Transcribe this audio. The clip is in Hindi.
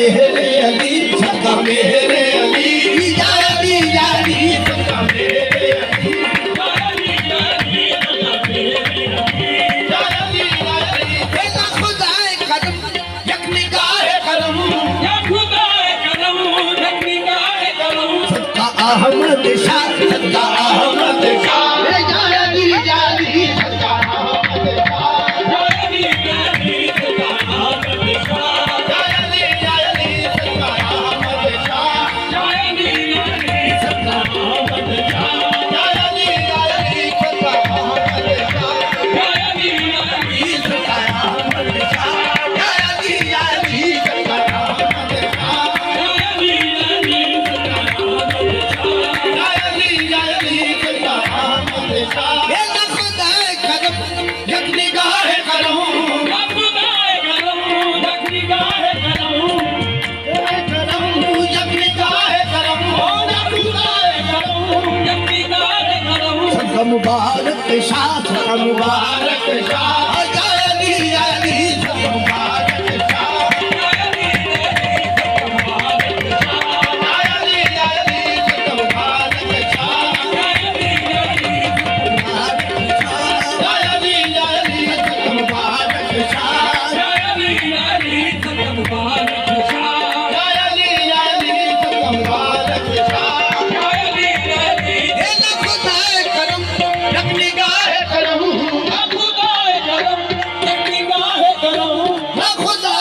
मेरे अली सदका मेरे अली या अली या अली सदका मेरे अली या अली या अली सदका मेरे अली या अली या अली तेरा खुदाए करम यक निगाह करम या खुदाए करम यक निगाह करम सदका अहमद शाह सदका अहमद शाह या अली या अली सदका अहमद शाह या अली या अली सदका अहमद शाह या अली या अली सदका अहमद शाह या अली या अली सदका अहमद शाह या अली या अली सदका अहमद शाह या अली या अली सदका अहमद शाह या अली या अली सदका अहमद शाह या अली या अली सदका अहमद शाह या अली या अली सदका अहमद शाह ये खुदाए करम यक निगाह करम या खुदाए करम यक निगाह करम करम यक निगाह करम हो या खुदाए करम यक निगाह करम सदका मुबारक शाह सदका मुबारक शाह या अली या अली सदका मुबारक शाह या अली या अली सदका मुबारक शाह या अली या अली सदका मुबारक शाह या अली या अली सदका मुबारक शाह या अली या अली सदका मुबारक शाह या अली या अली सदका मुबारक शाह या अली या अली सदका मुबारक शाह या अली या अली ये ना खुदाए करम यक निगाह करम ना खुदाए करम यक निगाह करम ना खुदा